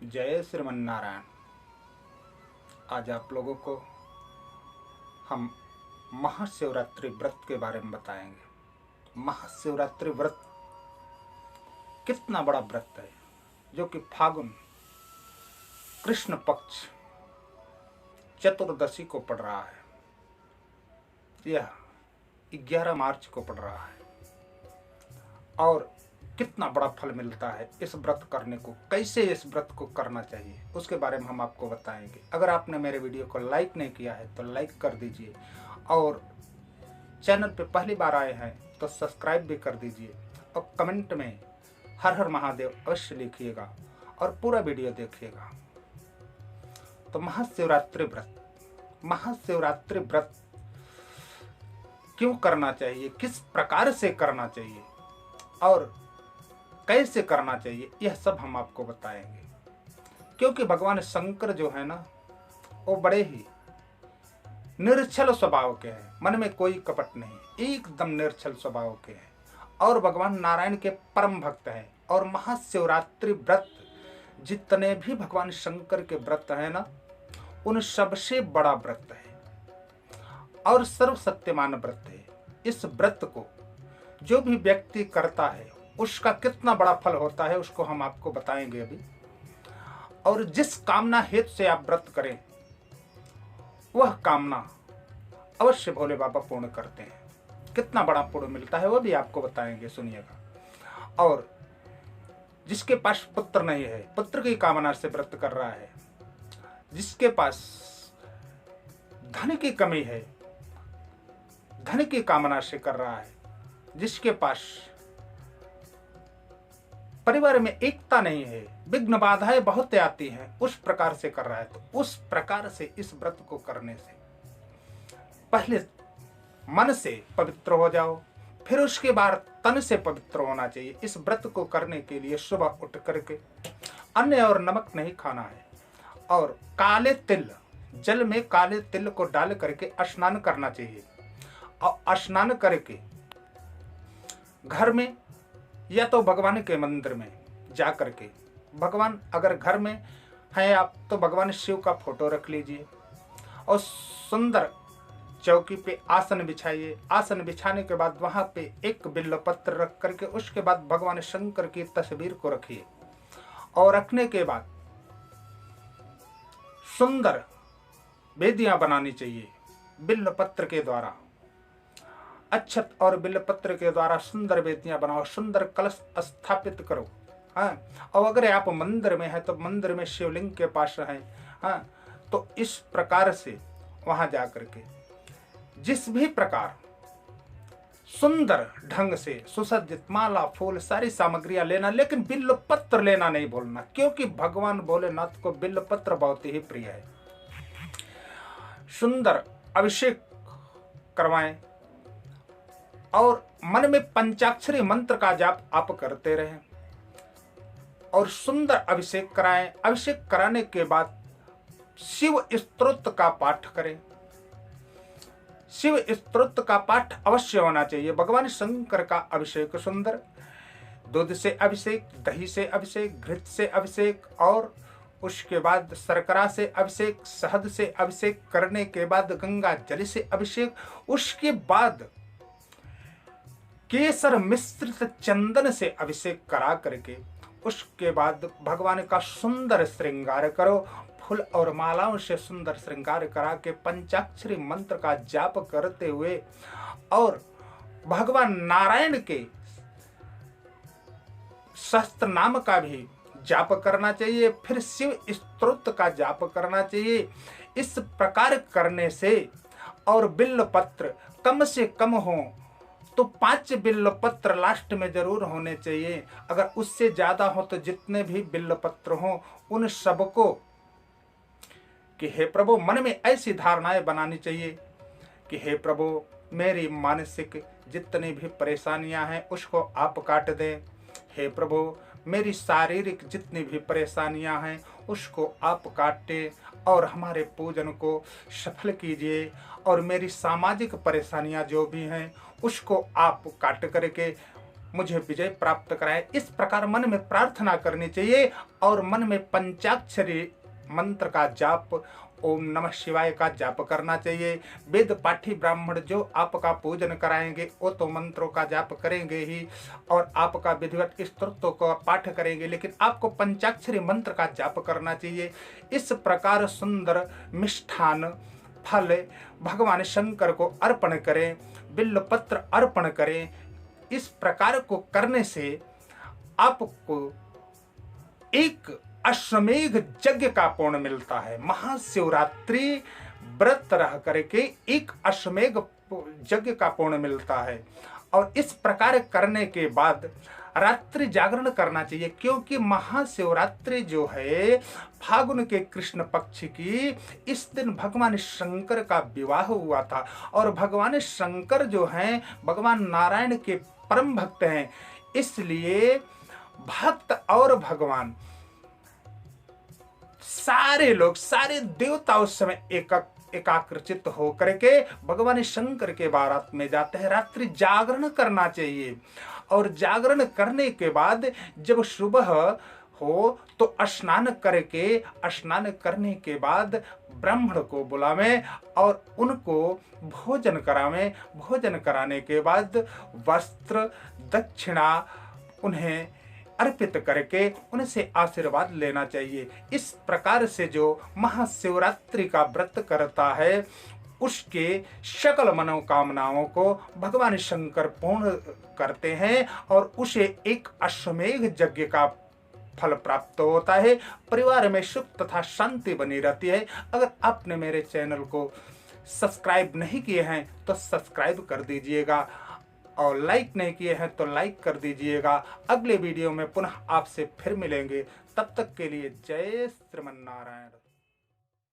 जय श्रीमन्नारायण। आज आप लोगों को हम महाशिवरात्रि व्रत के बारे में बताएंगे। महाशिवरात्रि व्रत कितना बड़ा व्रत है, जो कि फागुन कृष्ण पक्ष चतुर्दशी को पड़ रहा है। यह 11 मार्च को पड़ रहा है और कितना बड़ा फल मिलता है इस व्रत करने को, कैसे इस व्रत को करना चाहिए, उसके बारे में हम आपको बताएंगे। अगर आपने मेरे वीडियो को लाइक नहीं किया है तो लाइक कर दीजिए और चैनल पे पहली बार आए हैं तो सब्सक्राइब भी कर दीजिए और कमेंट में हर हर महादेव अवश्य लिखिएगा और पूरा वीडियो देखिएगा। तो महाशिवरात्रि व्रत क्यों करना चाहिए, किस प्रकार से करना चाहिए और कैसे करना चाहिए, यह सब हम आपको बताएंगे। क्योंकि भगवान शंकर जो है ना, वो बड़े ही निर्छल स्वभाव के हैं, मन में कोई कपट नहीं, एकदम निर्छल स्वभाव के हैं और भगवान नारायण के परम भक्त हैं। और महाशिवरात्रि व्रत जितने भी भगवान शंकर के व्रत हैं ना, उन सबसे बड़ा व्रत है और सर्वसत्यमान व्रत है। इस व्रत को जो भी व्यक्ति करता है उसका कितना बड़ा फल होता है, उसको हम आपको बताएंगे अभी। और जिस कामना हेतु से आप व्रत करें वह कामना अवश्य भोले बाबा पूर्ण करते हैं। कितना बड़ा पुण्य मिलता है वह भी आपको बताएंगे, सुनिएगा। और जिसके पास पुत्र नहीं है, पुत्र की कामना से व्रत कर रहा है, जिसके पास धन की कमी है, धन की कामना से कर रहा है, जिसके पास परिवार में एकता नहीं है, विघ्न बाधाएं बहुत आती हैं, उस प्रकार से कर रहा है, तो उस प्रकार से इस व्रत को करने से पहले मन से पवित्र हो जाओ, फिर उसके बाद तन से पवित्र होना चाहिए। इस व्रत को करने के लिए सुबह उठ करके अन्न और नमक नहीं खाना है और काले तिल, जल में काले तिल को डाल करके स्नान करना चाहिए। और स्नान करके घर में या तो भगवान के मंदिर में जा करके, भगवान अगर घर में हैं आप तो भगवान शिव का फोटो रख लीजिए और सुंदर चौकी पे आसन बिछाइए। आसन बिछाने के बाद वहां पे एक बिल्वपत्र रख करके उसके बाद भगवान शंकर की तस्वीर को रखिए और रखने के बाद सुंदर वेदियां बनानी चाहिए बिल्वपत्र के द्वारा। अक्षत और बिल्वपत्र के द्वारा सुंदर वेदियां बनाओ, सुंदर कलश स्थापित करो। हाँ, और अगर आप मंदिर में है तो मंदिर में शिवलिंग के पास हैं। हाँ, तो इस प्रकार से वहां जाकर के जिस भी प्रकार सुंदर ढंग से सुसज्जित माला फूल सारी सामग्रियां लेना, लेकिन बिल्वपत्र लेना नहीं भूलना, क्योंकि भगवान भोलेनाथ को बिल्वपत्र बहुत ही प्रिय है। सुंदर अभिषेक करवाएं और मन में पंचाक्षरी मंत्र का जाप आप करते रहें और सुंदर अभिषेक कराएं। अभिषेक कराने के बाद शिव स्तोत्र का पाठ करें। शिव स्तोत्र का पाठ अवश्य होना चाहिए। भगवान शंकर का अभिषेक सुंदर, दूध से अभिषेक, दही से अभिषेक, घृत से अभिषेक और उसके बाद शर्करा से अभिषेक, शहद से अभिषेक करने के बाद गंगा जल से अभिषेक, उसके बाद केसर मिश्रित चंदन से अभिषेक करा करके उसके बाद भगवान का सुंदर श्रृंगार करो। फूल और मालाओं से सुंदर श्रृंगार करा के पंचाक्षरी मंत्र का जाप करते हुए और भगवान नारायण के सहस्त्र नाम का भी जाप करना चाहिए, फिर शिव स्तोत्र का जाप करना चाहिए। इस प्रकार करने से और बिल्वपत्र कम से कम हो तो 5 बिल्वपत्र लास्ट में जरूर होने चाहिए। अगर उससे ज्यादा हो तो जितने भी बिल्वपत्र हो उन सबको कि हे प्रभु, मन में ऐसी धारणाएं बनानी चाहिए कि हे प्रभु, मेरी मानसिक जितनी भी परेशानियां हैं उसको आप काट दें। हे प्रभु, मेरी शारीरिक जितनी भी परेशानियां हैं उसको आप काटे और हमारे पूजन को सफल कीजिए। और मेरी सामाजिक परेशानियां जो भी हैं उसको आप काट करके मुझे विजय प्राप्त कराए। इस प्रकार मन में प्रार्थना करनी चाहिए और मन में पंचाक्षरी मंत्र का जाप, ओम नमः शिवाय का जाप करना चाहिए। वेद पाठी ब्राह्मण जो आपका पूजन कराएंगे वो तो मंत्रों का जाप करेंगे ही और आपका विधिवत स्तोत्रों का पाठ करेंगे, लेकिन आपको पंचाक्षरी मंत्र का जाप करना चाहिए। इस प्रकार सुंदर मिष्ठान फल भगवान शंकर को अर्पण करें, बिल्व पत्र अर्पण करें। इस प्रकार को करने से आपको एक अश्वमेघ यज्ञ का पुण्य मिलता है। महाशिवरात्रि व्रत रह करके एक अश्वमेघ यज्ञ का पुण्य मिलता है। और इस प्रकार करने के बाद रात्रि जागरण करना चाहिए, क्योंकि महाशिवरात्रि जो है फागुन के कृष्ण पक्ष की, इस दिन भगवान शंकर का विवाह हुआ था। और भगवान शंकर जो हैं भगवान नारायण के परम भक्त हैं, इसलिए भक्त और भगवान सारे लोग, सारे देवता उस समय एकाग्रचित होकर के भगवान शंकर के बारात में जाते हैं। रात्रि जागरण करना चाहिए और जागरण करने के बाद जब सुबह हो तो स्नान करके, स्नान करने के बाद ब्राह्मण को बुलावें और उनको भोजन करावें। भोजन कराने के बाद वस्त्र दक्षिणा उन्हें अर्पित करके उनसे आशीर्वाद लेना चाहिए। इस प्रकार से जो महाशिवरात्रि का व्रत करता है उसके सकल मनोकामनाओं को भगवान शंकर पूर्ण करते हैं और उसे एक अश्वमेघ यज्ञ का फल प्राप्त होता है। परिवार में सुख तथा शांति बनी रहती है। अगर आपने मेरे चैनल को सब्सक्राइब नहीं किए हैं तो सब्सक्राइब कर दीजिएगा और लाइक नहीं किए हैं तो लाइक कर दीजिएगा। अगले वीडियो में पुनः आपसे फिर मिलेंगे, तब तक के लिए जय श्रीमन्नारायण।